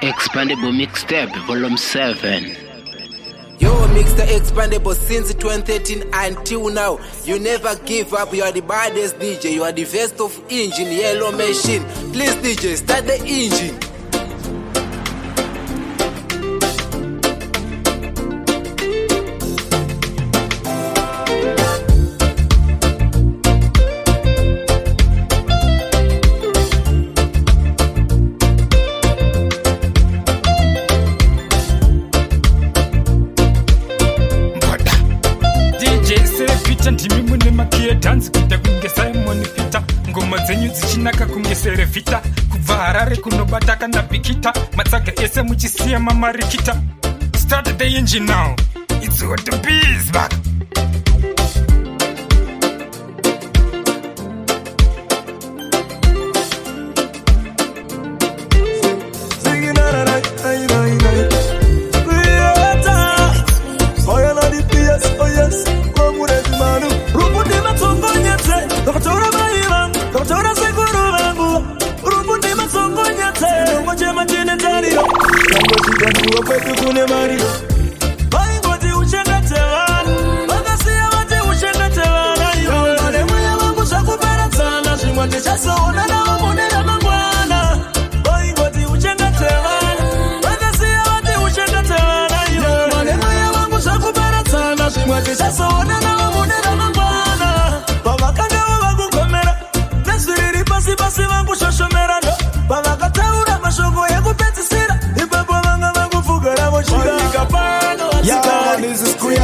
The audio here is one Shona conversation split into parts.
Expandable Mixtape Volume 7. Yo, Mixta Expandable since 2013 until now. You never give up. You are the baddest DJ. You are the best of engine, Yellow Machine. Please, DJ, start the engine. Dance kuita kunge Simon Peter ngoma dzenyu dzichinaka kunge Serevita kubva Harare kunobata kana Bikita matsaga ese muchisiya mamarikita. Start the engine now, it's what the bees back.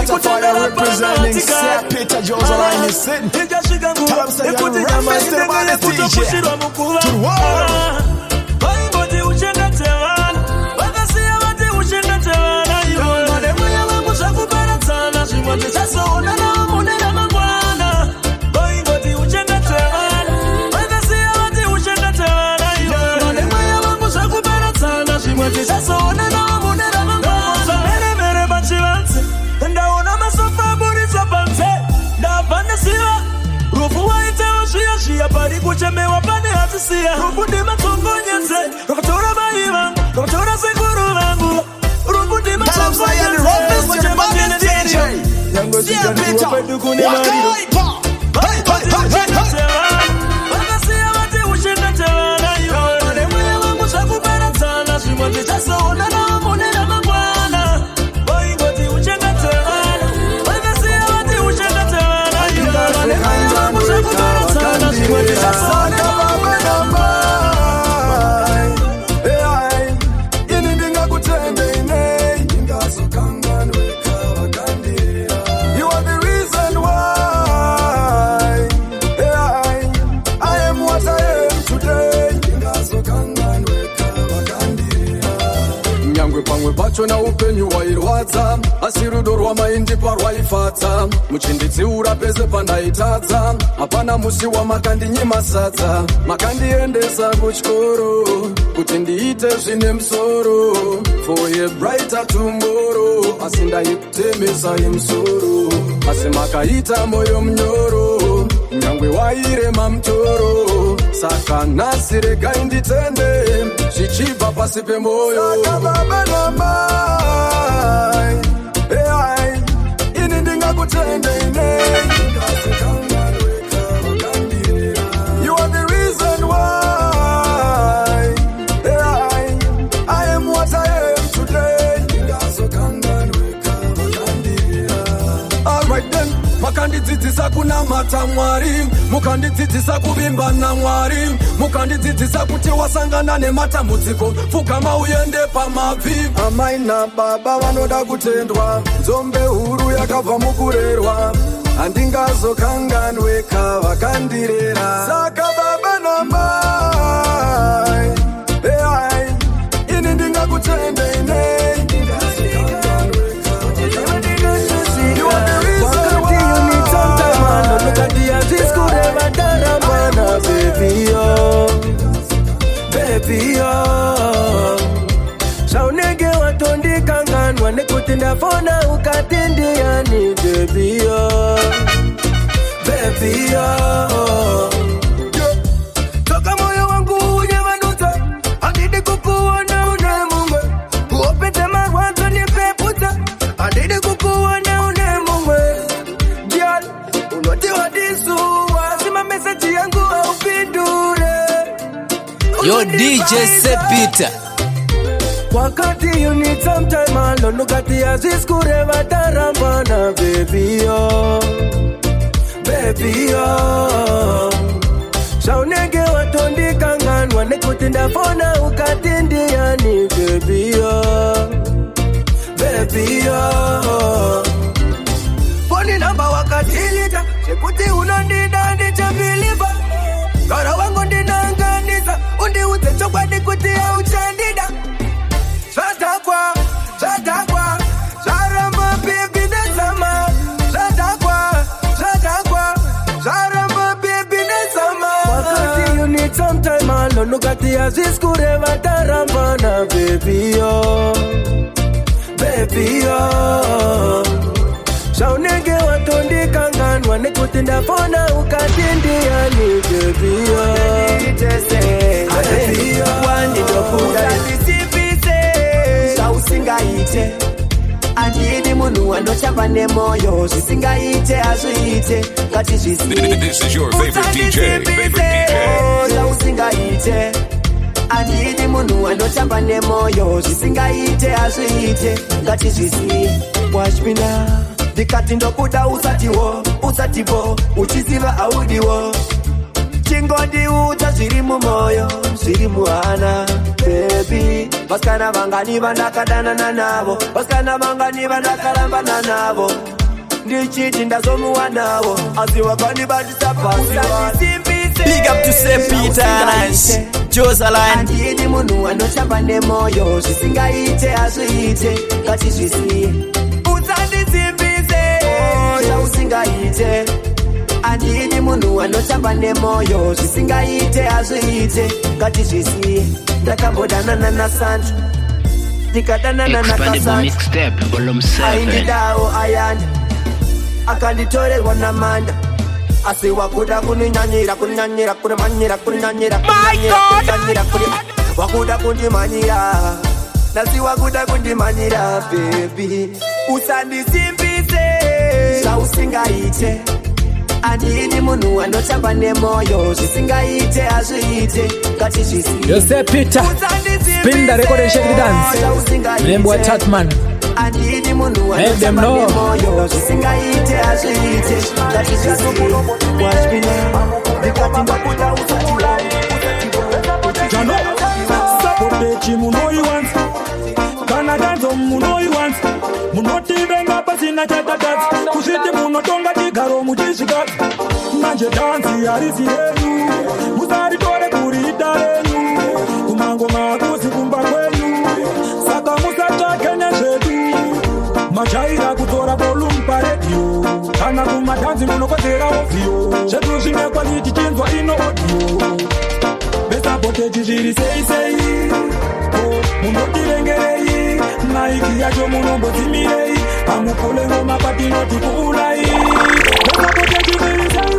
Representing St. Peter Jones Line is sitting. Tell them say you're the roughest DJ to the world. Kuchemewa pane hatisia Rubundi matongonyeze Kokotora baiva Kokotora sekuru vangu Rubundi matongonyeze Kuchema kene DJ Yango chika nuwa pedu kune marido Wati ushenda tewa Wakasia wati ushenda tewa Na yu Mane mwaya wangu shakupera sana Shimwati chaso ona na monena mangwana Boingoti ushenda tewa Wakasia wati ushenda tewa Na yu Mane mwaya wangu shakupera sana Shimwati chaso pacho na upenyu wairwadza asi rudo rwamaindi parwaifadza muchindidziura pese pandaitadza hapana musi wamakandinyima sadza makandiendesa kuchikoro kuti ndiite zvine musoro for a brighter tomorrow asi ndaikutemesa yemusoro asi makaita moyo munyoro nyangwe wairema mutoro saka nhasi regai nditende zvichibva pasi pemoyo saka baba namai ini ndingakutendei You are the reason why I am what I am today. Alright then, makandidzidzisa kunamata Mwari, mukandidzidzisa kuvimba naMwari, mukandidzidzisa kuti wasangana nematambudziko pfugama uende pamabvi. Amai nababa vanoda kutendwa, nzombe huru yakabva mukurerwa, handingazokanganwe kavakandirera. Saka baba namai ini ndingakutendei nei. Baby, Shaunege watondi kanganwa nekuti ndafona ukatendiani baby, baby, toka moyo wangu unyevanuta, handidi kukuona unema Yo DJ Sepita. Wakati you need some time alone, nukati aziskure vatarambana, baby yo, baby yo. Shaunenge watondi kangan, wane kutinda fona ukatindi yani, baby yo, baby yo. Phone number wakati lita, chekuti unandida ndi chabiliva. Kara wangu ndinanganiza, undi ute chokwa dikuti ya uchandida. Shatakwa, Sharamba baby nesama. Shatakwa, Sharamba baby nesama. Wakati you need some time alone, nukati aziskure vatarambana, baby yo, baby yo. Shaunenge watondi kangan, wane kutinda fona ukatindi yani, baby yo, baby yo. Wani dokuda usingaite andidi munhu anochamba nemoyo zvisingaite azviite ngatizvisiye. This is your favorite DJ. Usingaite andidi munhu anochamba nemoyo zvisingaite azviite ngatizvisiye. Watch me now. Ndikati ndokuda usatiwo uchiziva audiwo chingondiudza zviri mumoyo zviri muhana, baby. Vasikana vangani vandakadanana navo, vasikana vangani vandakarambana navo, ndichiti ndazomuwa navo asi vakanibatisa pasi. Big up to Sepita and Josaline. Andidi munhu anochamba nemoyo zvisingaite azviite ngatizvisiye. Usanditsimbise usingaite andidi munhu anochamba nemoyo zvisingaite azviite ngatizvisiye. Ndakambodanana naSandra ndikadanana naKaSandra aindidawo ayanda akanditorerwa namanda asi wakuda kuninyanyira wakuda kundimanyira nasi wakuda kundimanyira, baby. Usandisimbise zvausingaite andidi munhu anochamba nemoyo zvisingaite azviite ngatizvisiye. Yosepita spin the record and shake the dance. Name boy Tatman. Andidi munhu anochamba nemoyo zvisingaite azviite ngatizvisiye. Watch me now. Ndikati ndakuda usatiwo. Jano sapotechi muno you want. Kana danzo muno you want. Munoti venga pasina chata dance. Kusiti munotonga tigaro muchishika. Manje dansi arisi yenu. Musari tore kurita yenu. Kumango makusi kumba kwenu. Saka musata kenya shetu. Machaira kutora volume paredio. Kana kumadansi munokotera ovio. Shetu shine quality chinzwa ino audio. Besa potechi jiri sei. Oh, munoti vengerei. Naiki yacho munombodzimirei. Amukule ngoma patinoti kuulai. Besa potechi jiri sei.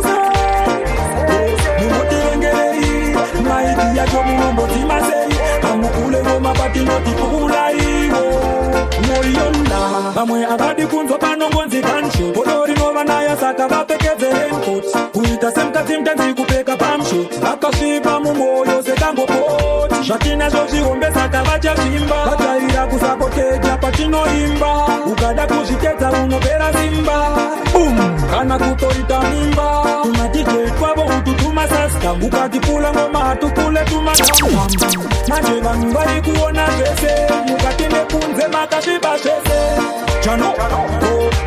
Munoti vengerei. Naiki yacho munombodzimasei. Amukule ngoma patinoti kuulai. Moyonda vamwe avadi kunzwa panongonzi kansho kodori nova nayo saka vapfekedze raincoat kuita semukadzi mutanzi kupfeka pamsho vakasvipa mumwoyo sekangopoti zvatinazvo zvihombe saka vachazvimba vataira kusapoteja patinoimba ukada kuzvikedza unopera simba kana kutoita mimba tunatije twavo ututuma sasta ukatipula ngoma hatukule tumakamba manje vanhu vari kuona zvese mukati nekunze makasviba zvese. Jano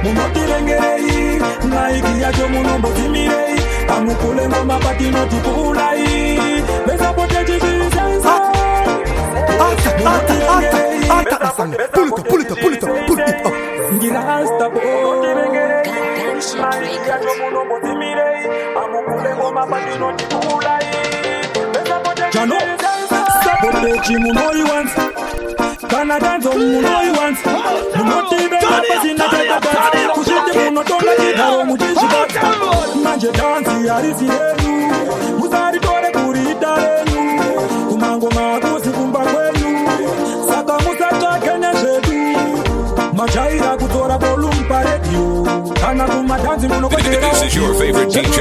munotirengerei naiki yacho munombodzimirei amukule ngoma patinoti kuulai besa potechi zvisensa munotirengerei pull it up ngirasta potirengerei naiki yacho munombodzimirei amukule ngoma patinoti kuulai besa potechi Jano sapotechi muno you want. Kana danzo muno you want. Munoti venga pasina chata dance. Kushiti munotonga tigaro muchishika. Manje dansi arisi yenu. Musari tore kurita yenu. Kumango makusi kumba kwenu. Saka musata kenya shetu. Machaira kutora volume paredio. Kana kumadansi munokotera. This is your favorite DJ.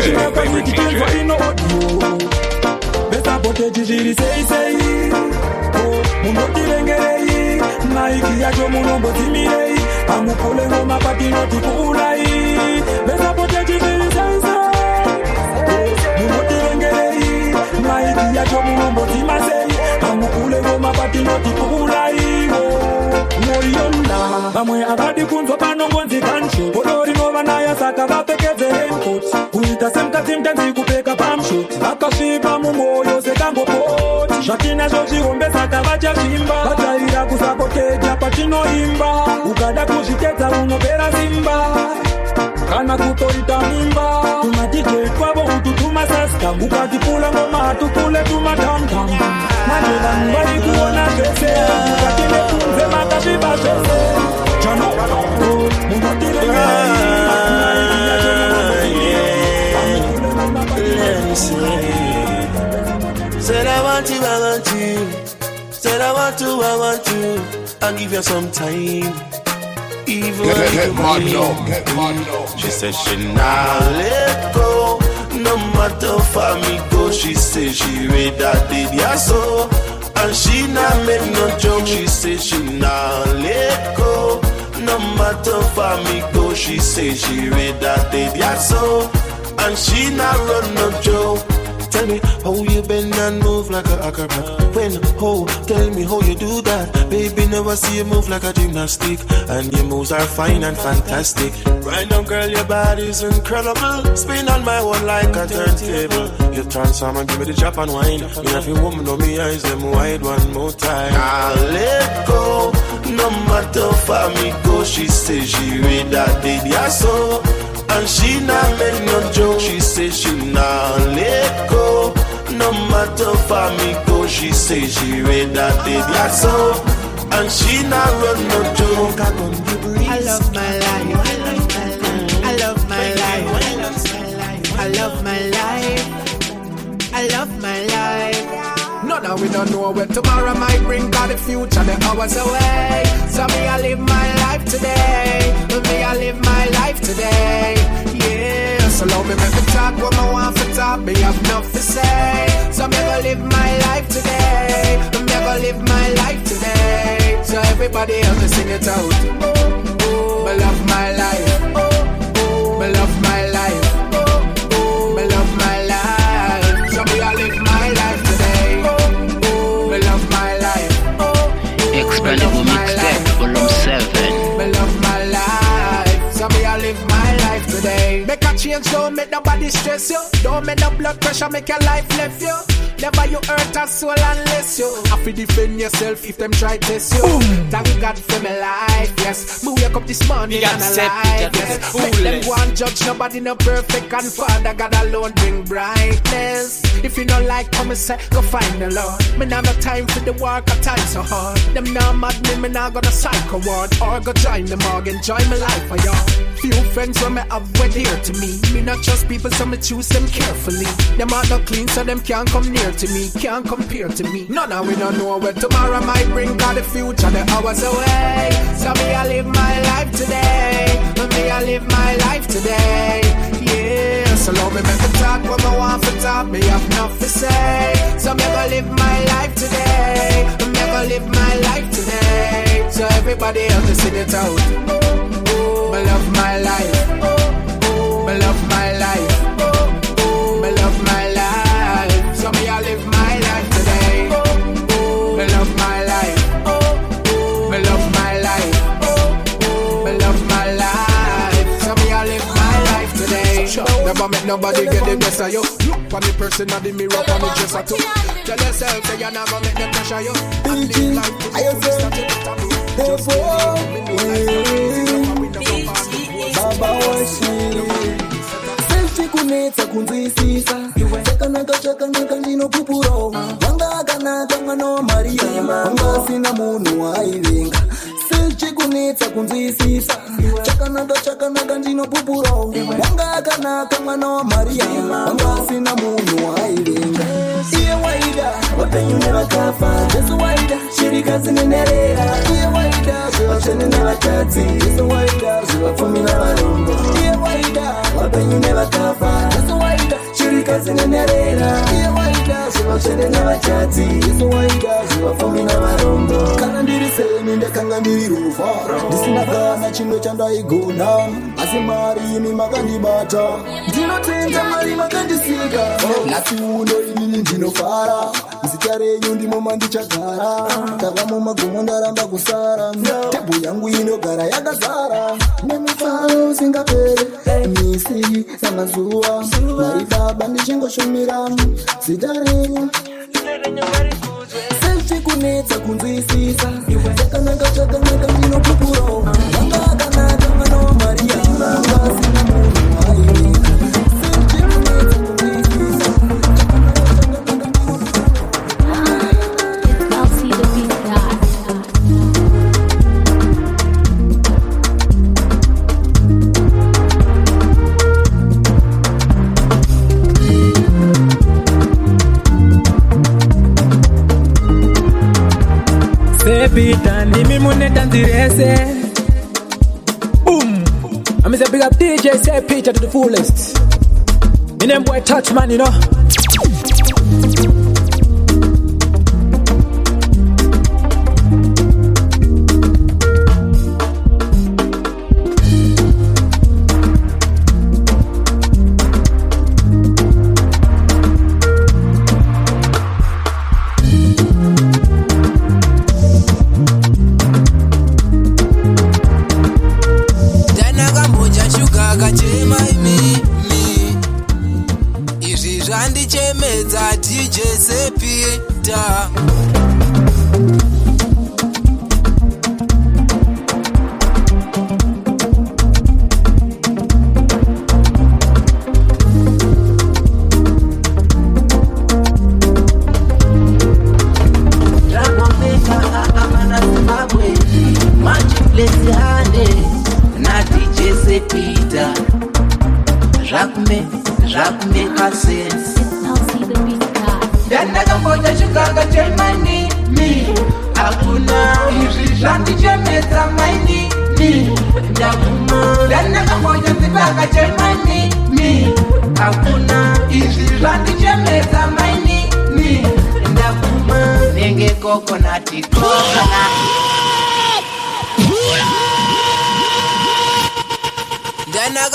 Besa sabotage chiri sei munotivengerei maiki yacho munombodzimirei amukule ngoma patinoti kuulai vesabotage chiri sei munotivengerei maiki yacho munombodzimasei amukule ngoma patinoti kuulai moyonna vamwe avadi kunzwa panongonzi kansho kodori nova nayo saka vapfekedze raincoat kuita semukadzi mutanzi kupfeka pamshot vakasvipa mumwoyo sekangopoti zvatinazvo zvihombe saka vachazvimba vatarira kusaboteja patinoimba ukada kuzvitedza unopera simba kana kutoita mimba tumadj twavo ututumasaska ukatipula ngoma hatukule tumatamtam manje vanhu vari kuona zvese ukatine kunze makasviba zvese jano Said I want you, said I want you, I'll give you some time. Even get money. She said she not let go. No matter for me go, she said she read that did ya so. And she not make no joke, she said she not let go. No matter for me go, she said she read that did ya so. And she not run no joke. Tell me how you bend and move like a acrobat. When, tell me how you do that. Baby, never see you move like a gymnastic. And your moves are fine and fantastic. Right now, girl, your body's incredible. Spin on my one like a turntable. You transform and give me the drop and wine. Me have your woman on me eyes, them wide one more time. I'll let go. No matter for me go, she says she read that baby I saw. And she not make no joke, she says she not let go. No matter for me go, she says she read that baby I saw. And she not run no joke. I love my life, I love my life, I love my life, I love my life, I love my life. No, now we don't know where tomorrow might bring, cause the future, the hours away. So me, I live my life today. Me, I live my life today. Yeah, so love me, make me talk what I want to talk. Me have enough to say. So me, I live my life today. Me, I live my life today. So everybody else me sing it out. Me love my life. Me love my life. Me love my life. So me, I live my life today. Me love my life. Expandable Mixtape Volume 7. Me love my life. So me I live my life today. Make a change, don't make nobody stress you. Don't make no blood pressure make your life left you. Never you hurt a soul unless you have to defend yourself if them try to test you. Thank God for my life, yes. Me wake up this morning and alive, yes. Make them go and judge, nobody no perfect. And Father God alone bring brightness. If you don't like come and say, go find the Lord. Me now no time for the work, I time so hard. Them now mad me now gonna psycho ward. Or go join the morgue, enjoy my life for y'all. Few friends when me have were dear to me. Me not trust people, so me choose them carefully. Them are not clean, so them can't come near to me, can't compare to me. No, now we don't know where tomorrow might bring, cause the future, the hours away. So me I live my life today. Me I live my life today. Yeah, so love me make me talk what I want to talk. Me have enough to say. So me gonna live my life today. Me gonna live my life today. So everybody else sing it out. Me love my life. Me love my life. Me love my life. So me I live my life today. Me love my life. Me love my life. Me love my life. So me I live my life today. Never make nobody get the best of you. Look for the person of the mirror on the dresser too. Tell yourself that you're not gonna make them pressure you. And live life to the fullest of your Baba washi Selfie kunetsa kunzisisa Chakanaka ndino pupuro Wanga akanaka mwana Maria Wanga sina munu wailenga Selfie kunetsa kunzisisa Chakanaka ndino pupuro Wanga akanaka mwana Maria Wanga sina munu wailenga Iye waida wapenyu nevakafa Jesu waida shirika zinenerera Iye waida wachene nevatadzi Jesu waida zivapfumi navarombo Iye waida wapenyu nevakafa Jesu waida shirika zinenerera Iye waida vachene navachadzi isu waida zvivafambi navarombo kana ndiri seni ndakanga ndiri rufa ndisina kana chimwe chandaigona asi mari imi makandibata ndinotenda mari makandisika nhasi uno inini ndinofara zita renyu ndimo mandichagara ndavamo magomo ndaramba kusara tebho yangu inogara yakazara nemufaro usingaperi misi namazuva mari baba ndichingoshumira zita renyu sechikunetsa kunzwisisa chakanaka chakanaka ndinopupuro vanga akanaka mwana wamariya ngasina munhu wairika sechikunetsa kunzwisisa Sepita ndimi muneta ndirese. Boom. I'm a big up DJ Sepita to the fullest. My name boy Touch Man, you know. DJ Sepita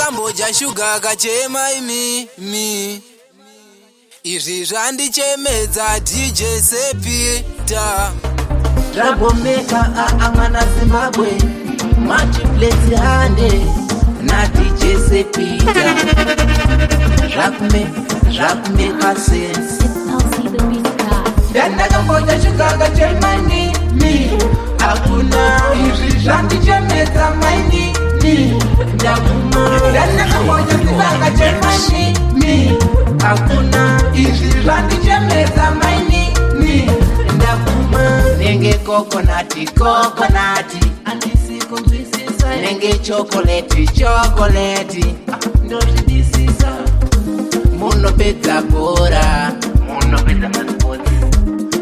Ndanakamboja shuga kachema imi izvi zvandichemedza DJ Sepita Troublemaker mwana Zimbabwe multiplex hande na DJ Sepita Make sense Ndanakamboja shuga kachema hakuna izvi zvandichemedza maini hakuna izvi zvandichemedza maini ndakuma nenge kokonati andisikunzwisisa nenge chokoleti ndozvidisisa munopedza bhora maspotsi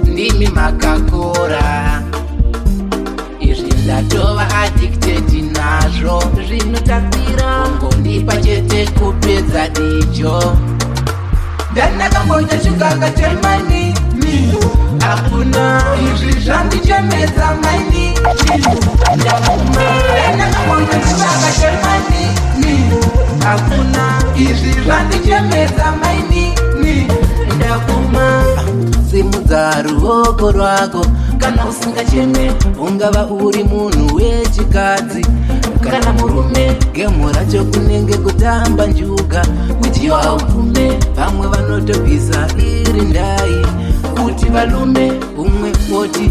ndimi makakora izvi ndatova addicted nazvo zvinotapira ngondipa chete kupedza dijo ndanakamboja shuga kachemani hakuna izvi zvandichemedza maini ndakuma ndanakamboja shuga kachemani hakuna izvi zvandichemedza maini ndakuma simudza ruoko rwako kana usingacheme ungava uri munhu wechikadzi kana murume gemu racho kunenge kutamba njuga kuti waupume vamwe vanotobvisa iri ndai kuti valume umwe foti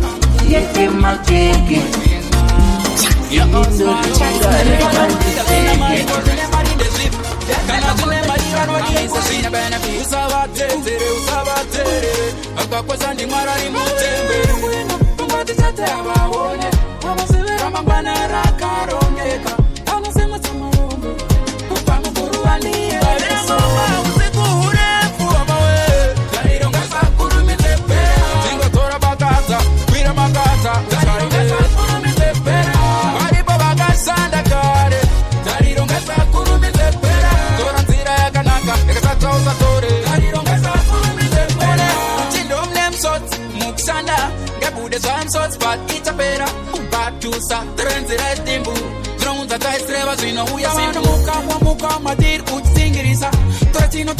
yeke makeke akakwesa ndimwarari mutembere ungatisate avaone vamasivera mangwana rakarongeka vanosemwesa marombo kubva mukuru vaniye usiku hurefu vamawe taironga sakurumidze pera tingotora bakadza kwira makadza taironga sakurumidze pera varipo vakasanda kare taironga sakurumidze pera tora nzira yakanaka yakasatsausa tore taironga sakurumidze pera tindo Muksanda, Gabude Swam Swords, but it's a better. Batusa, Trends, Red Dimbu. Drones that I strevas, we know we are seeing Muka, Madir, Utsingirisa. Toratino,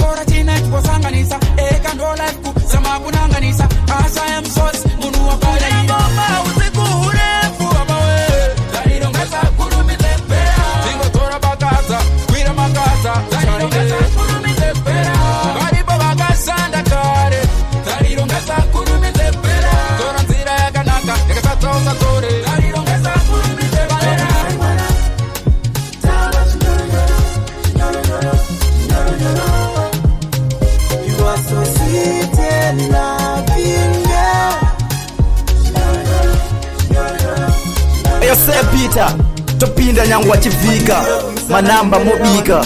Wasanganisa, Ekando Life, Samapunanganisa. As I am Swords, Munua Palaida. Yose Peter, topinda nyangwa chivika, manamba mobika.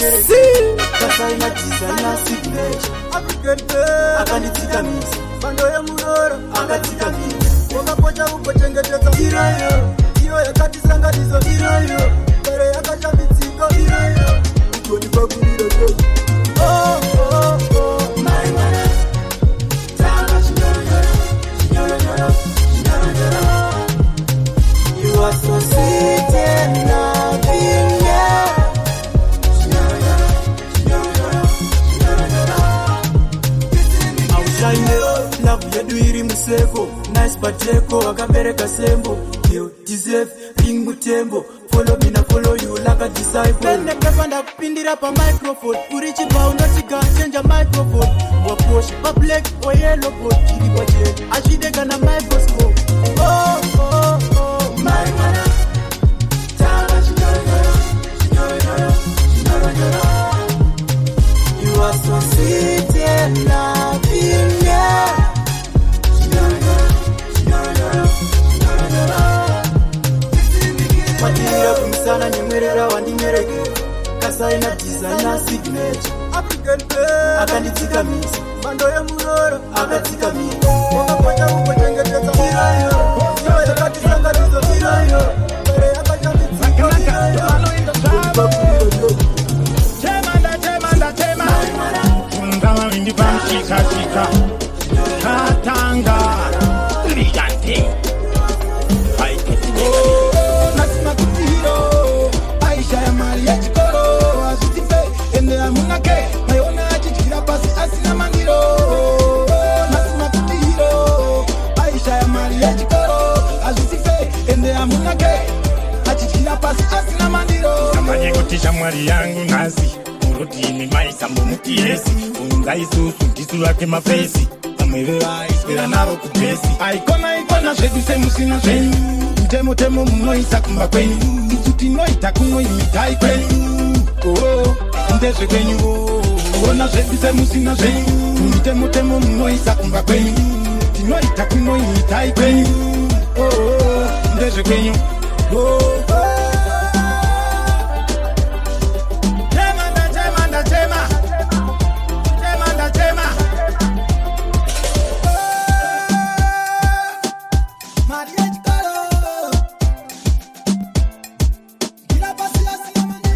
Akanitika misi, bando ya muroro, akatika misi. Wakapocha ukochengeteza irayo, iyo ya katisangalizo irayo. Kare ya kachabitiko irayo, ukoni kwa kuliro joji. Oh, oh, oh, my man. Tanga chinoro, you are so sweet and loving, yeah. Love ya duiri museko, nice pateko, akabereka sembo. You deserve being mutembo. Follow me na follow you like a disciple. Pende kefanda kupindira pa microphone. Urichi pa unatika, change a microphone. Waposh, pa black or yellow boat. Chiri pa jen, ashideka na microscope. Oh, oh, oh, my man. You are so sweet and loving, yeah. Matira kumisana nyemwerera wandimereke. Kasai na designer signature. African play. Akanitika misi. Bando ya muroro. Akatika misi. Wakapocha ukochengeteza irayo. Yo ya katisangalizo irayo. Kare ya kachabitiko irayo. Tema. Tungawa windi pamchika chika. Katanga. Brillante. Nasima kutiro. Aisha ya mali ya chikoro. Asutife. Ende ya munake. Mayona achichira pasi asina mangiro. Nasima kutiro. Aisha ya mali ya chikoro. Asutife. Ende ya munake. Achichira pasi asina mangiro. Samanye kutisha mwari yangu nasi. Urutini maisa mumutiesi. Unga isusu kisurake mafesi. Ameweva ispera naro kupesi. Aikona sheduse musina sheni. Temo munoisa kumba kwenyu. Isuti noita kuno imitai kwenyu. Oh, ndeswe kwenyu. Ona sheduse musina sheni. Temo munoisa kumba kwenyu. Tinoita kuno imitai kwenyu. Oh, ndeswe kwenyu. Oh,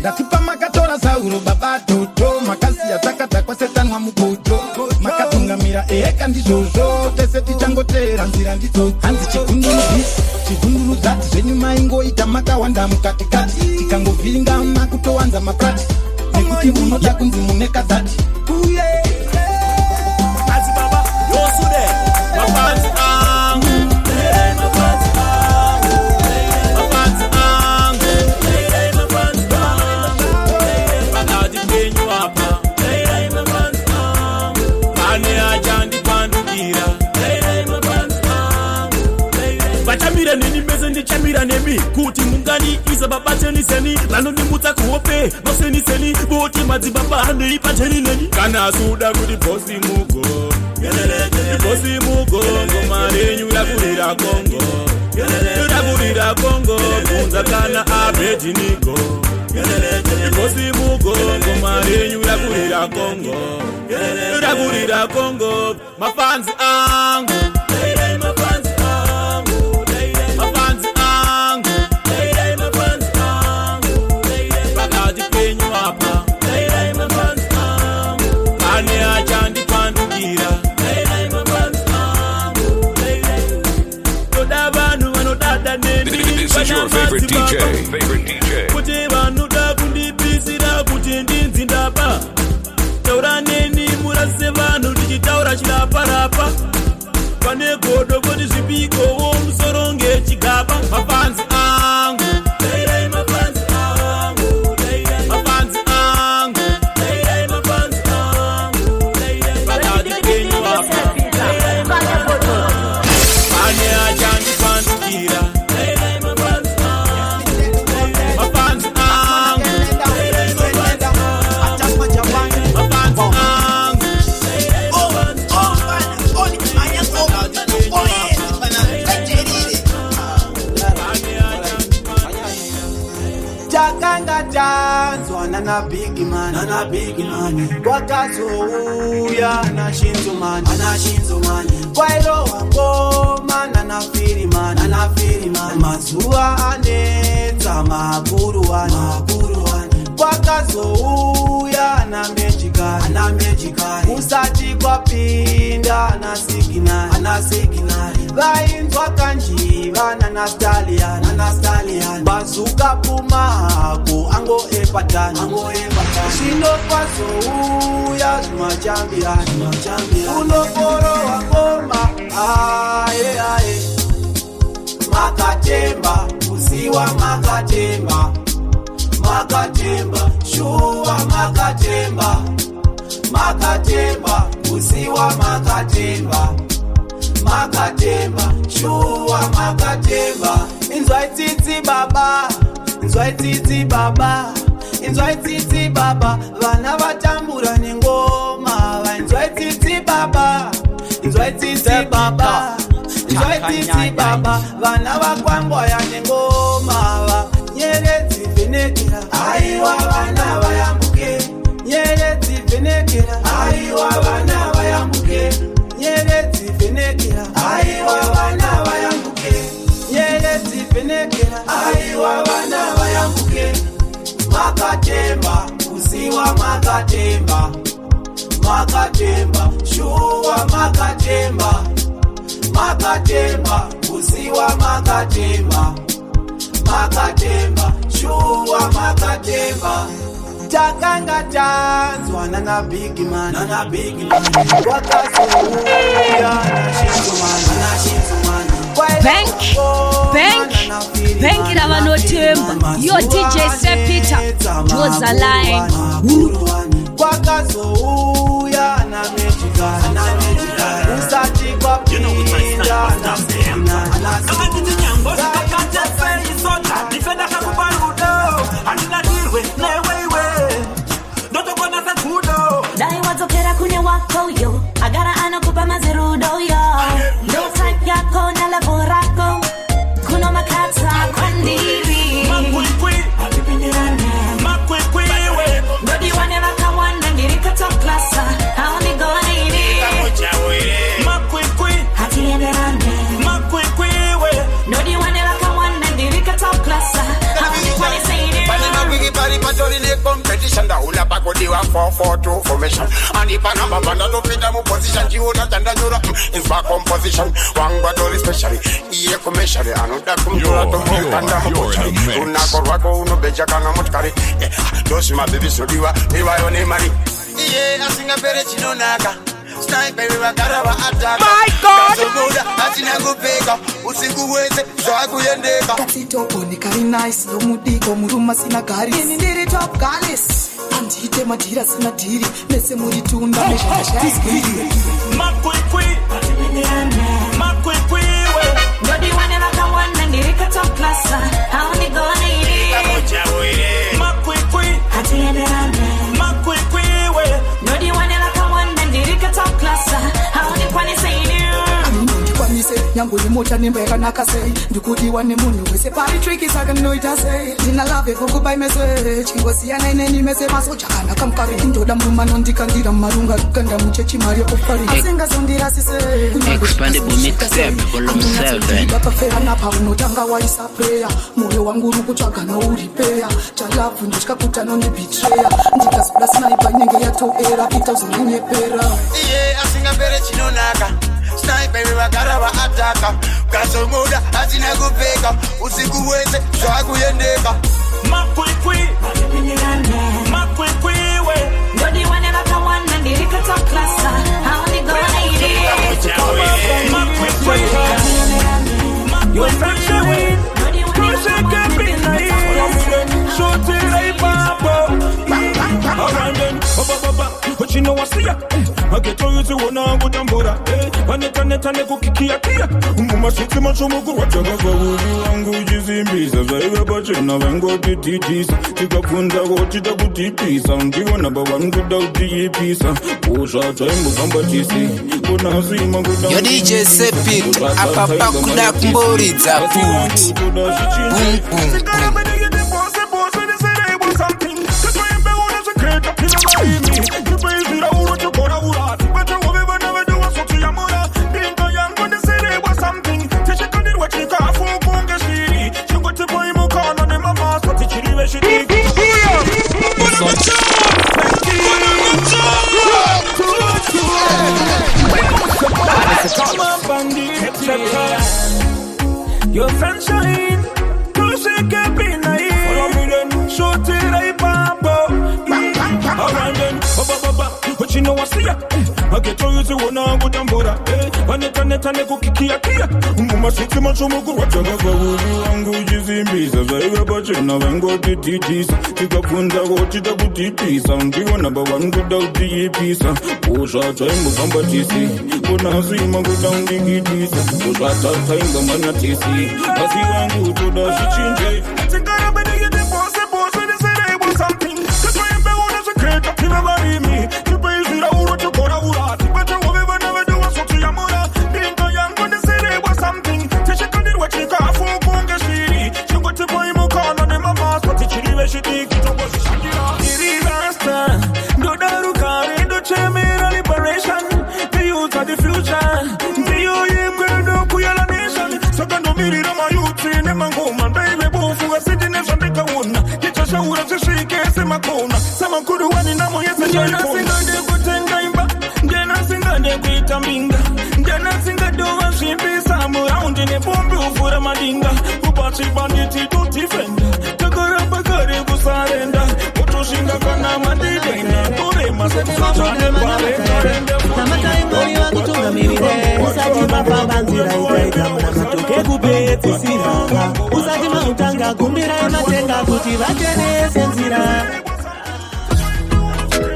Datipa makatora sauro baba toto. Makasi ya takata kwa setan wa mukojo. Makatunga mira eka ndizozo. Teseti chango tera nzira ndizo. Hanzi chikundulu bisi, chikundulu zati. Zenyu maingo itamaka wanda mukatikati. Kikango vinga makuto wanza maprati. Nekuti muno chakunzi muneka zati. Uye Azi baba, yosude Mafanzi angu Mafanzi angu Mafanzi angu Mafanzi angu Bagadi kenyu hapa Mafanzi angu Kane ajandi pandukira Mafanzi angu Bachamira nini meze ndichamira nemi Kuti mungani isa babate ni seni Lano ni muta kuope Nose ni seni Boti mazi baba hande ipacheni neni Kana suda kudi posi mugo Posi mugo Ngomarenyu lakurira Kongo Lakurira Kongo Kunza kana abeji nigo Posi mugo Ngomarenyu lakurira Kongo Lakurira Kongo Mafanzi angu Mafanzi angu Mafanzi angu Mafanzi angu Bagadi penyu hapa Mafanzi angu Kane ajandi pandukira Mafanzi angu is your favorite DJ. Kuti vanuda kundipisira kuti ndinzi ndapa. Taura neni murase vanhu tichitaura chirapa-rapa. Pane godo kodi zvipiko womusoro ngechigaba. Mafanzi angu dairai mafanzi angu dairai mafanzi angu dairai mafanzi angu dairai pakati penyu apa dairai mafanzi ane achandipandukira dairai mafanzi angu mafanzi angu dairai mafanzi Nana big man, Wakazouya, Nana Shinzo man, Kwairo Wangoma, Nana Firi man, Mazua Aneta, Maguruan, Wakazouya, Nana Mejikari, Usati kwa Pinda, Nana Siginari, Vainzwa Kanjiva, Nana Stallion, Bazuka Pumaku, Ango Epatan, Shino Kwazouya, Champion, Unokoro Wangoma, aye, Makatemba, Usiwa Makatemba, Shua Makatemba, Usiwa Makatemba, Shua Makatemba, Inzwaititi baba, vana vatambura nengoma, Inzwaititi baba, vana vakwangwaya nengoma, Nyeredzi venekera, aiwa vana vayambuke, Nyeredzi venekera, aiwa vana vayambuke, Nyeredzi venekera, aiwa vana vayambuke, Nyeredzi venekera, aiwa vana vayambuke, Makatemba, Usiwa Makatemba, Shua Makatemba, Usiwa Makatemba, Shua Makatemba. Takanga tanzwa Nana big man, Wakazouya, Nana Shinzo man, Bank Ravanotemba, your DJ Sepita, Joza Line. Wakazouya, Nana Mejikari, Usati kwa Pinda, Dai wazokera kune wako yo, agara anakupa mazerudo yo. No type yako na level rako, kuno makata kwa ndiri. Makwikwi we, nodi wane raka wana ndirika top klasa, hao ni gona ini. Makwikwi, hati enderane. Makwikwi we, nodi wane raka wana ndirika top klasa, hao ni kwani sayini. Patori le competition da ula pakodiwa 442 formation ani panamba banda to pita mu position jiona tanda jura in spa composition wangwa dori specially iye commercially anoda kumjura to tanda mu pochari una korwa ko uno beja kana mutkari dosi ma baby sodiwa iwa yone mari iye asinga pere chinonaka sniper we wakarawa attack my god atina kupeka usiku wese zvakuyendeka katitopo nikari nice lomudiko muruma sina gari ini ndiri top galis andite madhira sina dhiri mese muri tunda nezvakashaiskiri makwikwi we nodi wane rakawana ndirika top klasa hao ni gona iri makwikwi hatienderane makwikwi we nodi wane rakawana ndirika top klasa hao ni kwani sayini ndikwanise nyangu nemota nemba yakanaka sei ndikudiwa nemunhu wese pari triki saka ndinoita sei ndina lave kukubai mese chingosiyana ineni mese maso chakanaka mukari ndoda muruma nondikandira marunga kukanda muchechi mari ofari asingazondirasise Expandable mixtape volume 7 ndakafera napa unotanga waisa prayer moyo wangu uri kutsvaga nouripeya talavu nditya kuti anondibitreya ndikazoda sniper nyenge yatoera itazonenyepera iye asingapere chinonaka sniper we wakarawa ataka Tasumuda atina kupeka usiku wese zvakuyendeka Makwikwi we Nobody wanna like a one and they cut up class. How they gonna eat it? Makwikwi You're sunshine. You shake up in the east. Short it like Papa. Around them, but you know I see ya. I get to you to one on good and Buddha. When you turn it and you go kikia kia. Mama shit much more go watch over for you and go using pieces. I will but you know and go to TTs. You got Funda go to the good TTs. And you want number one good out the piece. Oh, shot time go from TC. Go now see my good down. Your DJ Sepit, Apapa Kuda Kumboritza Food. Boom, boom, boom. Your sunshine, you shake up in the air. Follow me then, short it like Papa. Around then, but you know I see ya. I get to you to one on good and Buddha. When you turn it and you go kikia kia. Mama shit much more go watch over for you and go using pieces. I will but you know and go to TTs. You got Funda go to the good TTs. And you want number one good out the piece. Oh, short time go from TC. Go now see my go down the TTs. Oh, short time go man at TC. I see one go to the shit. I think I'm gonna get the boss when they say they want something. Cause when you found as a kid, you never leave me. You pay me the whole what you got out. But you never do a so to your mother. Being so young when they say they want something. Teach you can do what you got for Conga City. You got to buy more car on the mamas. But it's really where she take it to position. It is Rasta. Do the Rukari, do Chemira liberation. The youth are the future. The youth will do Kuyala nation. So can do me the my youth in them and go man. Baby, boo, for a city nation, they can win. Get your show to shake it in my corner. Someone could do one in a more yes, and you're not single, they put in time back. They're not single, they beat a minga. They're not single, do a ship is some around in a bomb for a madinga. Who patch it bandit to defend. To go up a good, it was surrender. Put to Shinga Kanama, they don't must have such a name. Kutunga mibire usati baba banzira ikaika matoke kupete sira usati mautanga kumbira matenga kuti vachene senzira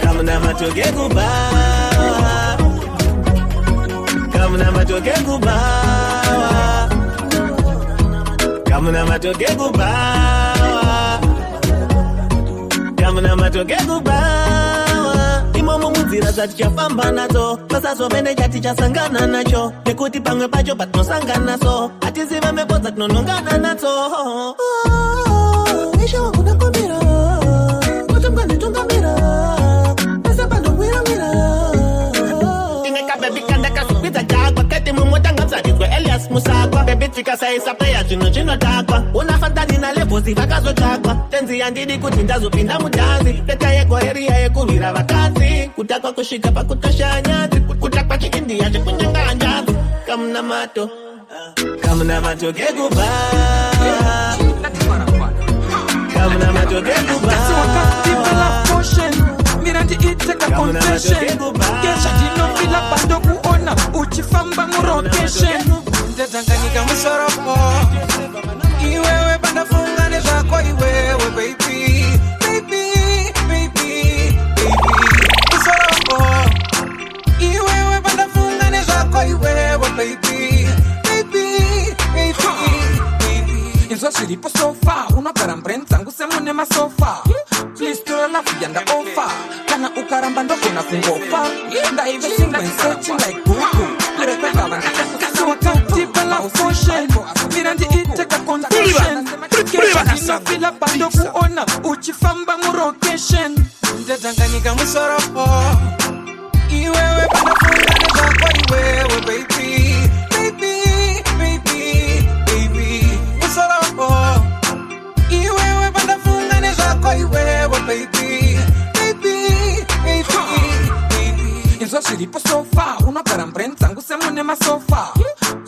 kamna matoke kuba kamna matoke kuba kamna matoke kuba kamna matoke kuba imomo munzira dzatichafamba nadzo pasazovene chatichasangana nacho nekuti pamwe pacho patinosangana so hatizive mhepo dzatinonongana nadzo ishe wangu ndakombira kutonga nditongamira esapandomwiramwira ingekabebi kandakasupidza chakwa kati mumotanga msatidzwe elias musakwa bebi tikasaisa pleya zvino zvinotakwa unafantani nalevhosi vakazotsvakwa tenzi yandidi kuti ndazopinda mudanzi peta yegoheriya yekurwira vakadzi kutakwa kusvika pakutosha nyadzi kutakwa chiindiya chekunyanga hanjadzi kamunamato kamunamato kekuba kamunamato kekuba mirandi iteka confession kesha dinofila bando kuona uchifamba murotation ndetanganyika musoropo iwewe bandafungane zvako iwewe baby musoropo iwewe bandafungane zvako iwewe baby inzwa zviripo sofa unogara mbrand dzangu semune masofa please tora lafu yanda ofa kana ukaramba ndogona kungofa ndaive single searching like Google lirekwegava ndakasotatipa ocean mirandi iteka confession kesha inofila bando kuona uchifamba murocation ndetanganyika musoropo iwewe bandafungane zvako iwewe baby musoropo iwewe bandafungane zvako iwewe baby inzwa zviripo sofa unogara mbrand dzangu semune masofa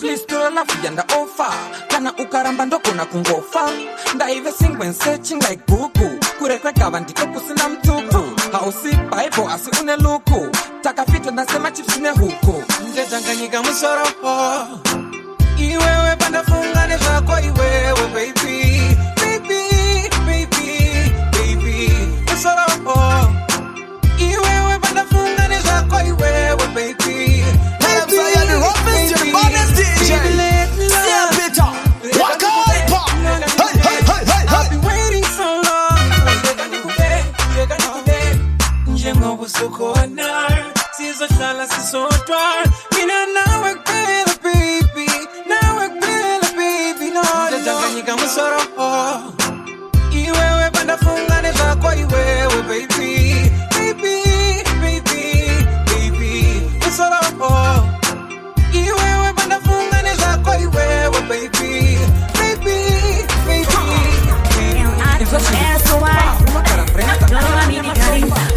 please tora lafu yanda ofa sofa kana ukaramba ndokona kungofa ndaive singwen searching like buku kurekwekava ndiko kusina mtuku hausi bible asi une luku takafitwa ndasema chips nehuku ndetanganyika musoro iwewe pandafungane zvako iwewe baby musoro iwewe pandafungane zvako iwewe baby Sukona, sizo shala sisotwa. Mina nawe kwela baby, nawe kwela baby, no. Ndetanganyika musoro, iwewe pandafungane zvako iwewe baby, musoro, iwewe pandafungane zvako iwewe baby.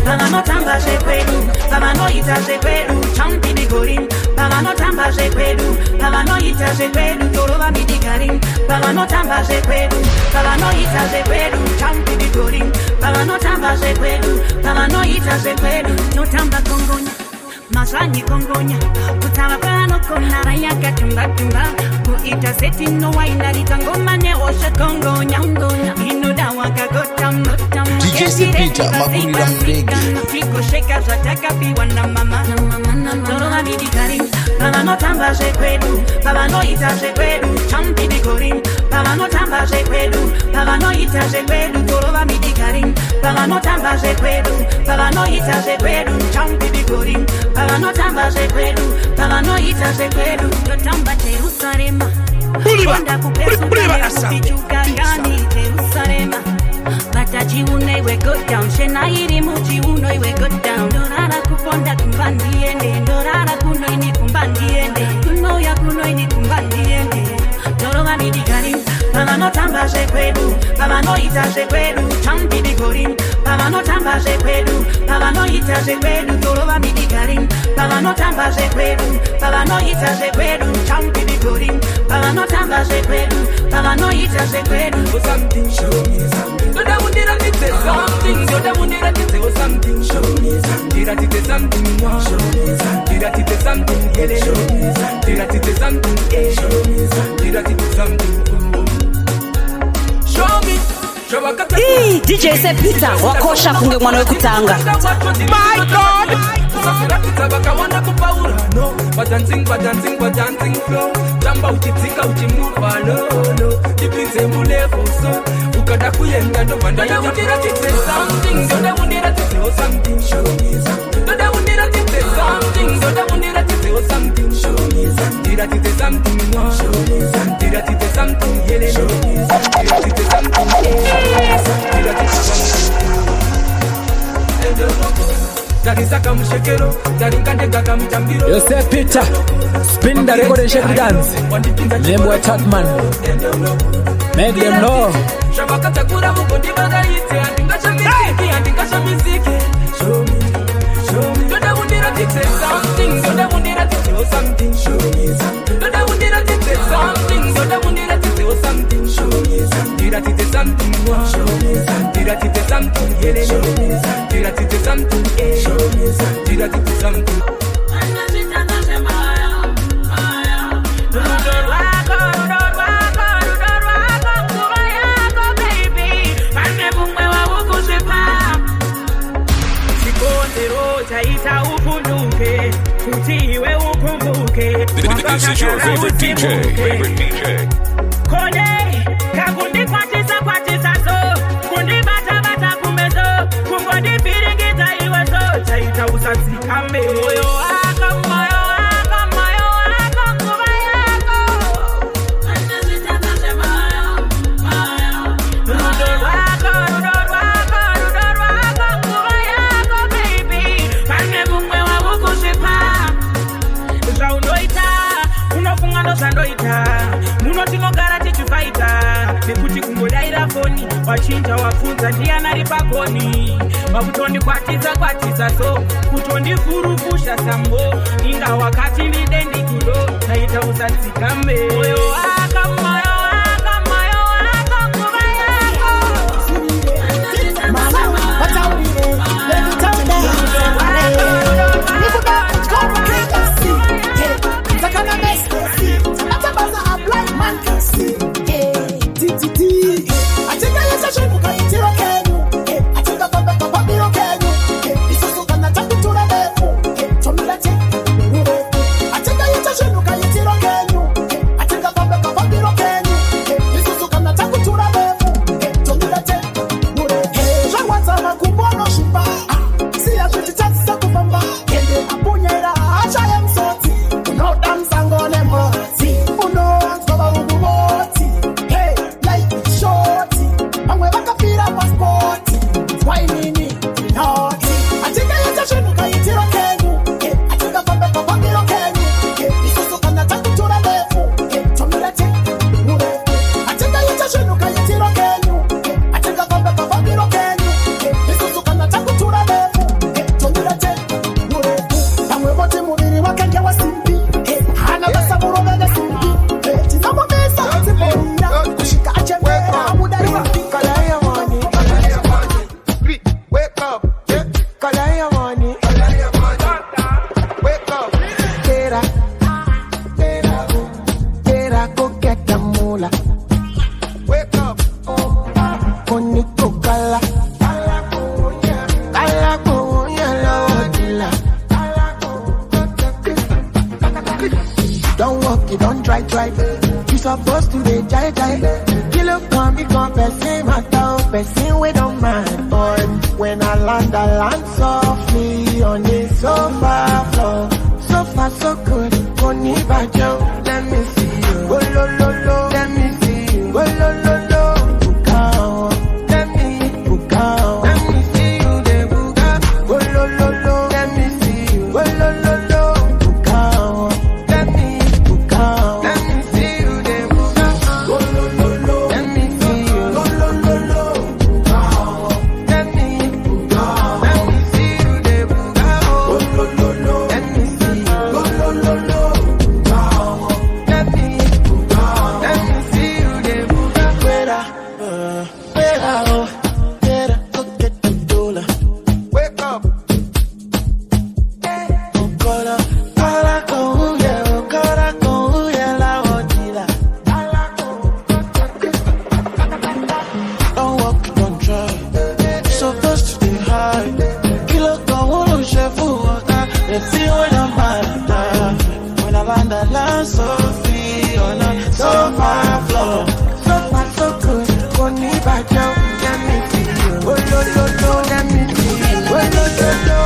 Pagano tamba shepedu, pagano ita shepedu, champi di gorim. Pagano tamba shepedu, pagano ita shepedu, toroba midi karim. Pagano tamba shepedu, pagano ita shepedu, champi di gorim. Pagano tamba shepedu, pagano ita shepedu, no tamba kongonya. Masani kongonya, kutama pano kona raya katumba tumba. Kuita seti no waina litangoma ne osha kongonya kongonya. Ino dawa kagotam notam. DJ Sepita Makurira Mrege. Fiko sheka zataka biwa na mama. Toroba midi karim. Pagano tamba shepedu, pagano ita shepedu, champi di gorim. Pagano tamba shepedu, pagano ita shepedu, toroba midi karim. Pagano tamba shepedu, pagano ita shepedu, champi di gorim. Pagano tamba shepedu, pagano ita shepedu, tamba Jerusalem. Wanda kupesu kupichuka gani Jerusalem. Bataji une we go down, shenairi muji uno we go down. Dorara kuponda kumbandiende, dorara kuno ini kumbandiende, kuno ya kuno ini kumbandiende. Toroba midi karim, pagano tamba shepedu, pagano ita shepedu, champi di gorim. Pagano tamba shepedu, pagano ita shepedu, toroba midi karim. Pagano tamba shepedu, pagano ita shepedu, champi di gorim. Pagano tamba shepedu, pagano ita shepedu. Something, show me something. Doda mundira tite something, doda mundira tite something. Show me something, dira tite something. Show me something, dira tite something. Show me something, dira tite something. Show me something, dira tite something. Show me. DJ Sepita wakosha kunge mwana wekutanga. My God. Kusafira bakawana kupaura no. Dancing flow. Tamba uchitika uchimuva no. Dipinze mulevo so. Ukada kuyenga ndo banda ya undira tite something. Doda undira tite something. Show me something. Doda undira tite something. Doda undira tite something. Show me something. Dira tite something. Show me something. Dira tite something. Show me something. Dira tite something. Yosef Peter, spin the record and shake the dance. Name boy Tatman, make them know. Show me, don't I want to take something, don't I want to take something, show me something, don't I want to take something, don't I want to take something, show me something, did I take something, show me something, did I take something, show me something, did I take something, show me something, did I take something. This is your favorite DJ. Kone, kakundi kwatisa so, kundi bata kumezo, kungodi piringita iwe so, chaita usatsi kame. Moyo wako, kuba yako. Rudol wako, kuba yako, baby. Pane bumwe wa wukushipa. Zaunoita, unofungano zandoita. Munotinogara tichifaita. Nekuti kungodaira foni, wachinja wafunza ndiana ripakoni. Wakutondi kwatisa so, kutondi furufusha sambo. Inga wakati lidendi kudo, naita usatsikame. Moyo waka the jai jai. Kill up on me, come person, matter, person we don't mind. Boy, when I land softly on the sofa floor. So far so good, Connie Bajo, let me see you. Oh, lo, lo, lo, let me see you. Oh, lo, lo, lo, bukao, let me bukao. Let me see you, the buka. Oh, lo, lo, lo, let me see you. Oh, lo, lo, lo, bukao, let me bukao. Let me see you, the buka. Oh, lo, lo, lo, let me see you. Oh, lo, lo, lo, bukao, let me bukao. Let me see you, the buka. Oh, lo, lo, lo, let me see you. Oh, lo, lo, lo, bukao, let me bukao. Let me see you, the buka. Fuera, oh, fuera, go get the dollar. Wake up. Don't walk, don't try. Supposed to be high. Kilo don't want to share food. Let's see when I'm bad. When I land so free on a sofa floor. So far so good. Connie Bajo, let me see you. Oh, lo, lo, lo, let me see you. Oh, lo, lo, lo,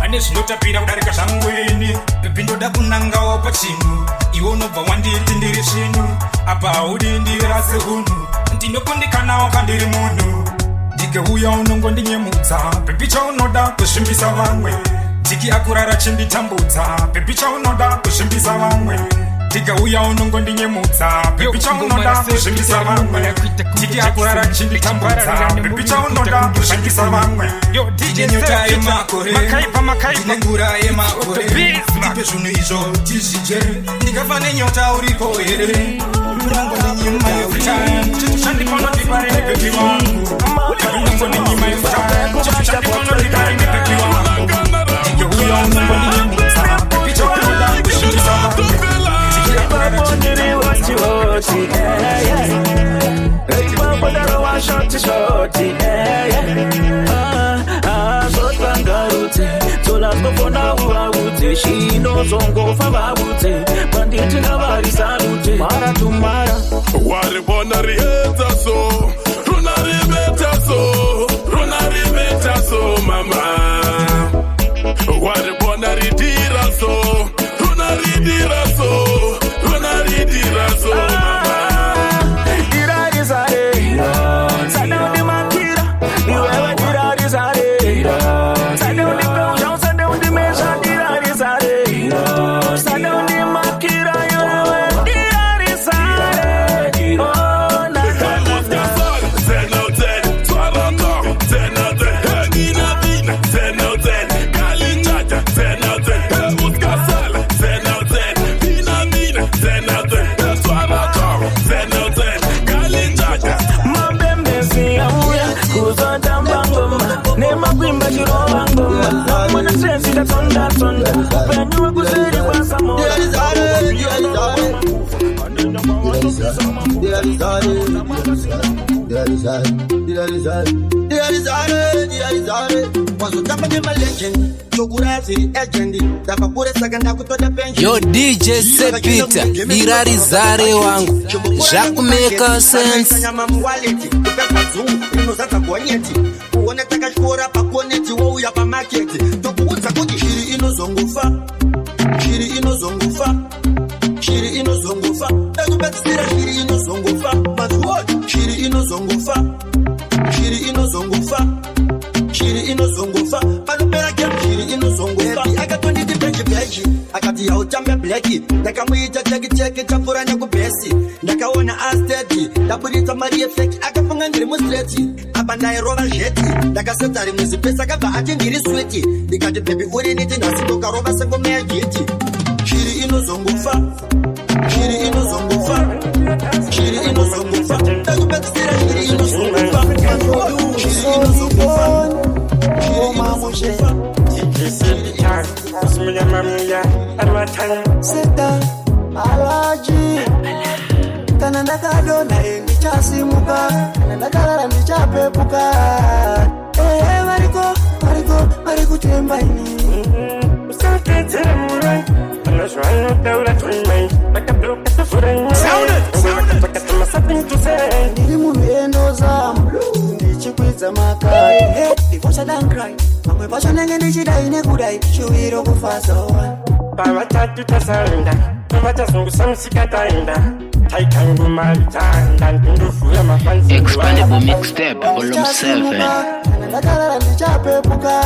Anezvinotapira kudarika zvamweni bebi ndoda kunangawo pachinu iwo unobva wanditi ndiri svinhu apa haudi ndira seunhu ndinokundikanawo kandiri munhu ndikeuya unongondinyemuta bebi chaunoda kuzvimbisa vamwe ndiki akurara chinditambudza bebi chaunoda kuzvimbisa vamwe ndikauya unongondinyemuta bebi chaunoda kuzvimbisa vamwe ndiki akurara chinditambudza bebi chaunoda kuzvimbisa vamwe nyota yemakore ndinengura yemakore ndipe zvinhu izvo tizvijere ndingafa nenyota uripo here unongo nenyima yeutime chandipano ndipare nebebi wangu unongo nenyima yeutime chandipano ndipare nebebi wangu ndikeuya unongondinyemuta bebi chaunoda kuzvimbisa vamwe ndiki akurara chinditambudza shinozongofa vavudze banditinga varisalute mara tumara waribona riedza so runa ribeta so mama waribona ridira so runa ridira so mama irarizare sadaundi makira iwewe irarizare sadaundi peusha sadaundi mesha irarizare sadaundi Yo DJ Sepita, irarizare wangu, Jack make a sense. Akati ya uchambe bleki Nakamuita cheki chapura nyaku besi Nakaona asteti Taburita marie feki Akafunga ngiri mustreti Abanda roba jeti Nakasetari muzipesa Kaba ati ngiri sweti Nikati baby uri niti Nasitoka roba sengo mea giti Shiri ino zongufa Shiri ino zongufa Shiri ino zongufa Takupeti stira shiri ino zongufa Shiri ino zongufa Shiri ino zongufa Seta alaji Kananda kado na endi chasimuka Kananda kalala ndi chapepuka Mariko temba ini Usake temurai Anashwano daula tuimai Baka bloka sufurai Sound it Ndili mumiendo zamu Ndichikwiza makai Divorce don't cry Mamwe pasha nenge ndichidai nekudai Shuhiro kufasa Baba tatu tasarenda Baba tasungu samsika taenda Taikangu maritanda Ndindufu ya mafansi Expandable mixtape volume 7. Nakalala ndichapepuka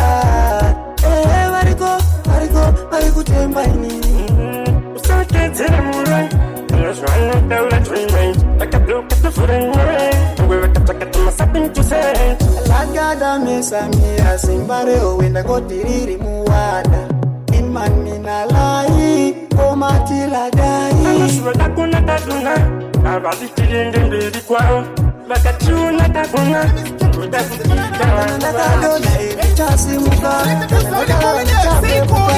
Mariko temba ini Usake temurai Anashwano daula tuimai Baka bloka sufurai Lagada mesamia simbare owenda kotiriri muwada Inman minalai omatila dai Anashwa takuna tatuna Abadi tirinde mbiri kwao Bakachuna takuna Nakado na eri chasimuka Nakado na chapepuka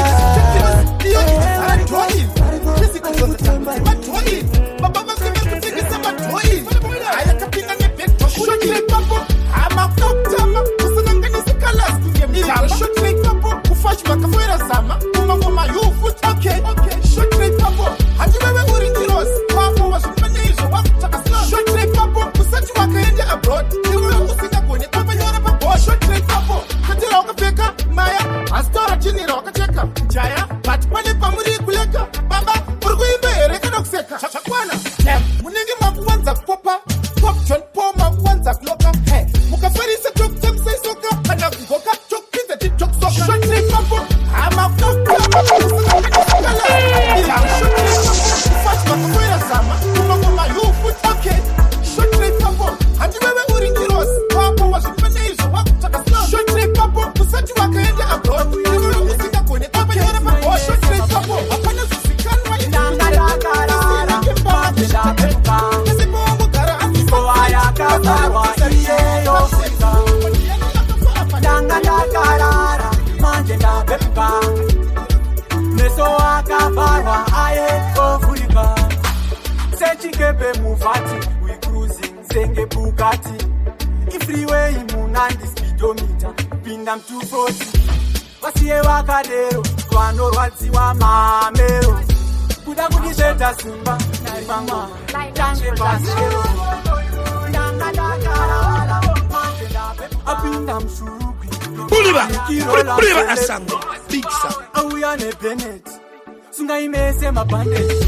Sungaimese mabandage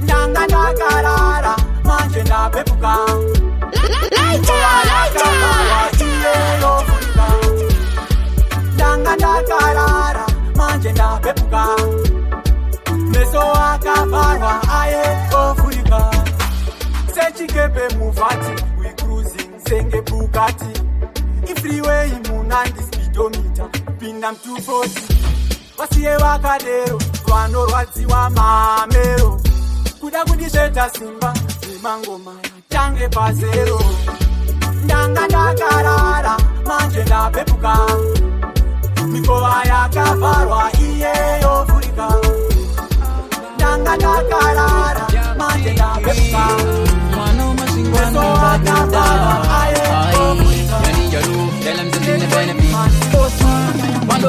Ndanga ndakarara manje ndapepuka Ndanga ndakarara manje ndapepuka Meso akavarwa aye ofurika Sechikepe muvati we cruising senge Bugatti Ifreeway munandi speedometer pinda 240 Wasiye wakadero vanorwadziwa mamero kuda kundisheta simba nemangoma tange pazero ndanga ndakarara manje ndapepuka mikova yakavharwa iyeyo furika ndanga ndakarara manje ndapepuka meso akavharwa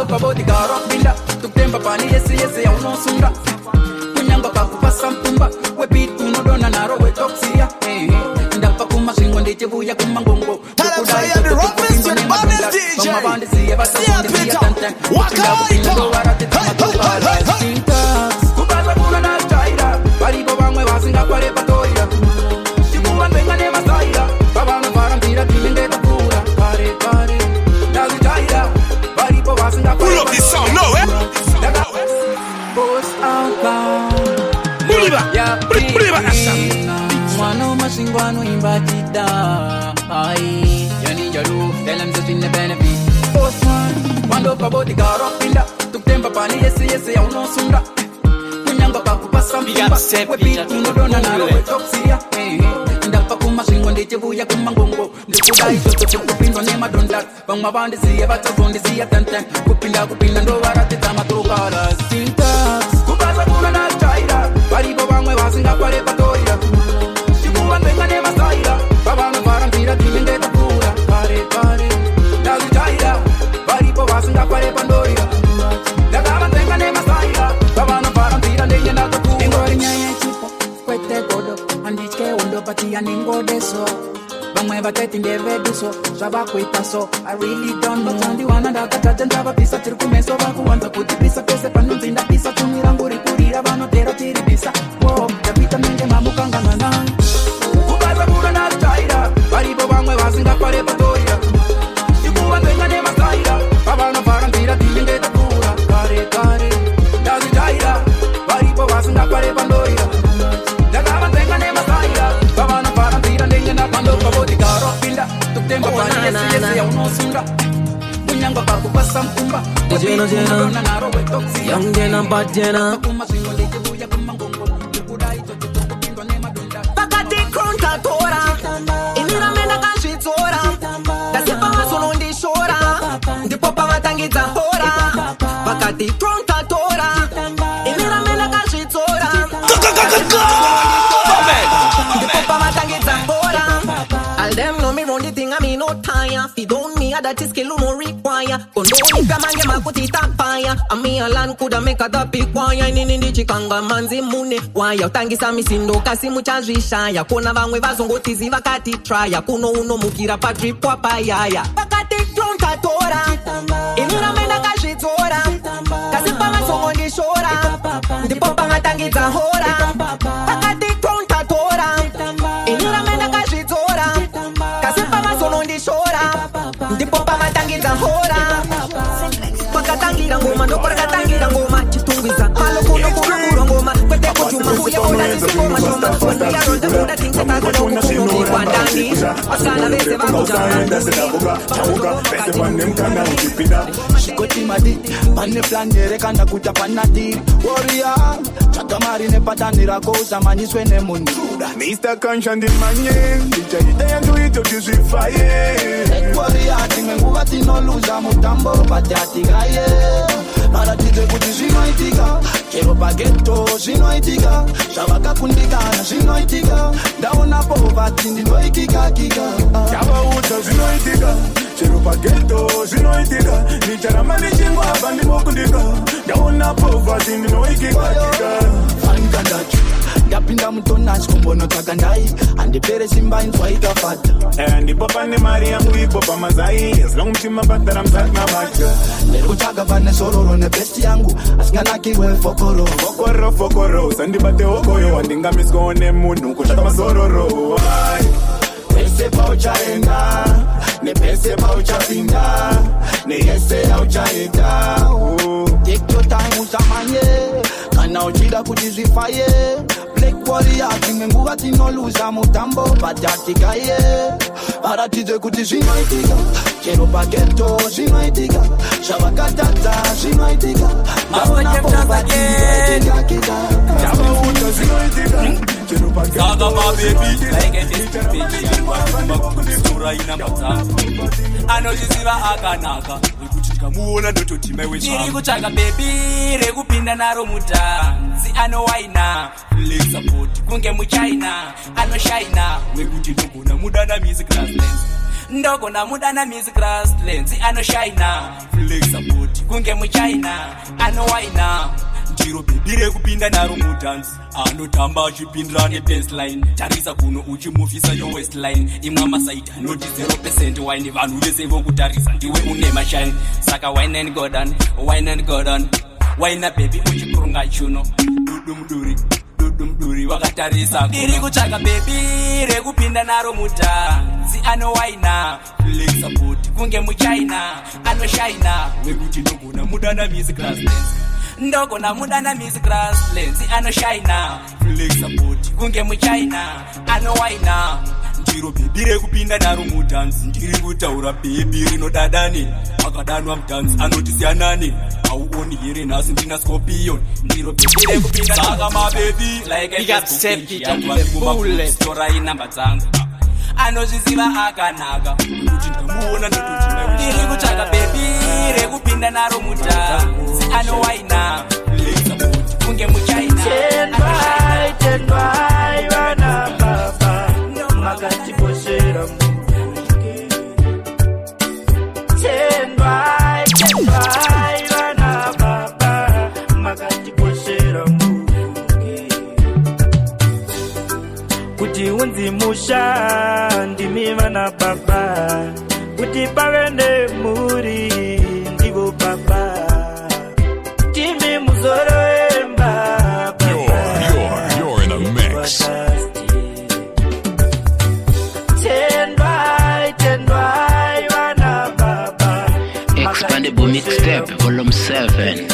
Mandoka bodigaro binda tukemba pani yesi ya unosunda kunyanga kakupasa mpumba we beat unodona naro we toxia ndapa kumashingo ndichibuya kumangongo tukudai tukupimba nema dunda mama bandi siye bata kundi siya tantan wakupinda ndo warate tamatopala kubaza kuna na chaira balibo bamwe basinga kwale patoira chibuwa ndenga nema saira babano parambira timendeta pura pare ndazi chaira balibo basinga kwale pull up this song, no eh? Boss outbound Believe Wano masingwano imbatida Ai Yani jalu Tell just in the benefit Boss man Wando paboti garo pinda Tuktemba pani yesi ya unosunda Kunyanga kakupasa mpimba Wepi tunodona naro wetoksia Ndapa kumasingwa ndichibuya kumangongo Ndikudai soto kupindwa nema dondat Bang mabandi siya bata zondi siya tantan Kupinda ndo warate tamatokara Sintax Kubaza kuna na chaira Balibo bangwe basinga kwale patoira Chibuwa ndenga nema saira Babano parambira timendeta pura Pare Ndazi chaira Balibo basinga kwale pandoira Ndagaba ndenga nema saira Babano parambira ndenga nata pura Ngori nyaye chipo Kwete godo Andichke undo pati aningo deso Bangwe bateti ndeve duso Shaba kuitaso I really don't know Tandi wana dakataja ndaba pisa Tirukumeso bakuwanza kutipisa Pese panunzi ndapisa Tumiranguri kurira Bano tera tiribisa Wow, yapita minge mamukanga nana Kubaza kura na chaira Balibo bangwe basinga kwale patoria Chibuwa ndenga nema saira Babano parambira timendeta pura Pare Ndazi chaira Balibo basinga kwale pandoria Ndagaba ndenga nema saira Babano parambira ndenga na pandoka bodigaro pinda Tuktemba pani yesi ya unosunda Kunyanga kakupasa mpumba Jena Young Jena Bad Jena Pakati konta tora Inira mena kanshitsora Kasipa masono ndishora Ndipopa matangidza hora Pakati konta tora Inira mena kanshitsora Ndipopa matangidza hora All them know me run the thing, I me no tire. Feed on me, that is skill no require. Condone kamange makuti tapaya. A me a land coulda make a da pick wire. Nini ndi chikanga manzi mune. Waya utangisa misindo kasi muchajisha. Ya kona vangwe vazongo tizi vakati traya. Kuno uno mukira patri kwa payaya. Pakati klonta tora. Inira menda kashitora. Kasi pama songo ndi shora. Ndipopa matangidza hora. Pakati klonta tora. Inira menda kashitora. Kasipa masono ndishora Ndipopa matangidza hora Pakatangira ngoma Ndoporakatangira ngoma Chitungwiza Malo kuno kuna ngoma Kwete kujuma Kuya oda nisingoma Shoma Wanda ya ronda Muda tingse tako Kuno kuno kwa ndani Asana vese vangu jamani Chamuka Pese panem kana ukipida Shikoti maditi Pane flanere kanda kuta panatiri Warrior Chakamari ne patanira Kosa maniswe ne mundu Mr. Kanshandi manye Dichaita yangu ito jusifaye Warrior Time nguva tino luza mutambo Patati gaye Maratite kuti zinoitika Kero pageto zinoitika Shavaka kundikana zinoitika Ndaona povati ndinoikika Chava uta zinoitika Chero pageto zinoitika Nicharamani chingwa bandi mokundika Ndaona povati ndinoikika Fankandachu Ndapinda mutonachi kumbono takandai Andipere simba inzwa ikafata Ndipopa ne mari yangu ipopa mazai As long mchima batara msat mabacha Nerukutaga vane sororo ne besti yangu Asinganakiwe fokoro Fokoro Sandibate okoyo Andinga miskone munu Kushaka masororo Pese pa uchaenda Ne pese pa uchapinda Ne yese ya uchaenda Take your time usamanye Kana uchida kujizifaye Black warrior Time nguva tino luza mutambo Patatikaye Paratize kuti zinoitika Chero pageto zinoitika Shavakatata zinoitika Maona povati zinoitika Chava uta zinoitika Chero pageto Zaga ma baby Like it is Sura ina matatu Anojisiva akanaka Wikuchika ndikamuona ndototi maiwe ndiri kutsvaka bebi rekupinda naro mutanzi anowaina lexapoti kunge muchina anoshaina wekuti ndogona mudana music grasslands ndogona mudana music grasslands anoshaina lexapoti kunge muchina anowaina ndiro bebi rekupinda naro mutanzi anotamba achipindira nebaseline tarisa kuno uchimufisa yowestline imwe masaita noti 0% wine vanhu vese vokutarisa ndiwe une mashine saka wine and godon wine baby uchikurunga chuno dudumduri wakatarisa ndiri kutsvaka bebi rekupinda naro mutanzi anowaina lexapoti kunge muchina anoshaina wekuti ndogona mudana music grasslands ndogona mudana music grasslands anoshaina lexapoti kunge muchina anowaina ndiro bebi rekupinda naro mutanzi ndiri kutaura bebi rinodadane akadanwa mutanzi anoti siyanane auoni here nhasi ndina scorpion ndiro bebi rekupinda saka mabebi like namba dzangu anozviziva akanaka kuti ndamuona ndiri kutsvaka bebi rekupinda naro mutanzi anowaina lexapoti kunge muchina tendwai vana baba makatiposhera muke tendwai vana baba makatiposhera muke kuti unzi musha ndimi vana baba kuti pave nemhuri ndivo baba timi muzoro wemba You're in a mix. Expandable Mixtape Volume 7.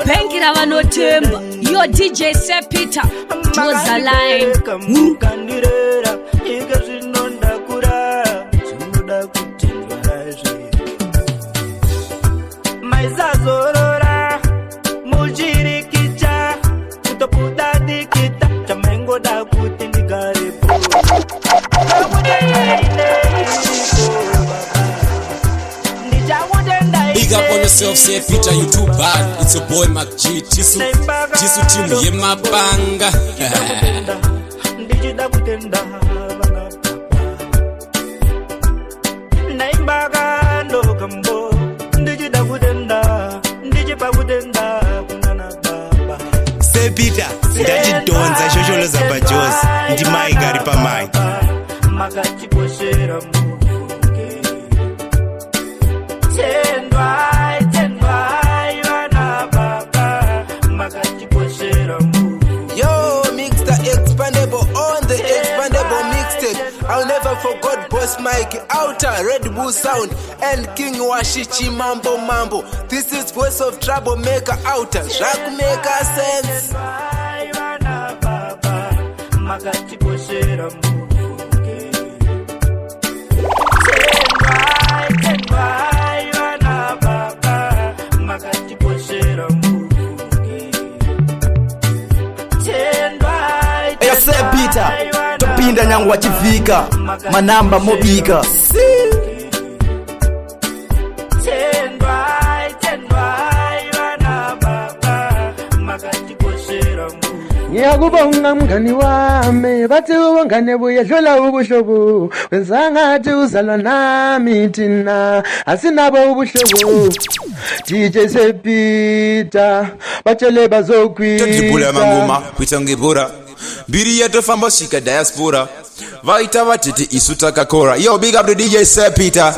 Bank ravanotemba yo DJ Sepita Joza line maizazorora muchirikicha kutopudadikita chamengo dakuti ndigarepo Big up on yourself, say Peter, you too bad. It's your boy Mac G. Tisu timu yemabanga. Say Peter, ndachidonza shosholo zabajozi ndimai gari pamai. Yo, Mixta Expandable on the Expandable Mixtape. I'll never forget Boss Mike, Outer, Red Bull Sound, and King Washichi Mambo. This is Voice of Troublemaker, Outer, Track Maker Sense. Sepita topinda nyangu wachivika manamba mobika ngiyakubonga mngani wami bathi ubongane buyedlula ubuhlobo wenzangathi uzalwa nami thina asinabo ubuhlobo DJ Sepita batshele bazokwita totibula mangoma kuita ngibura mbiri yatofamba shika diaspora vaita vatiti isu takakora. Yo, big up to DJ Sepita.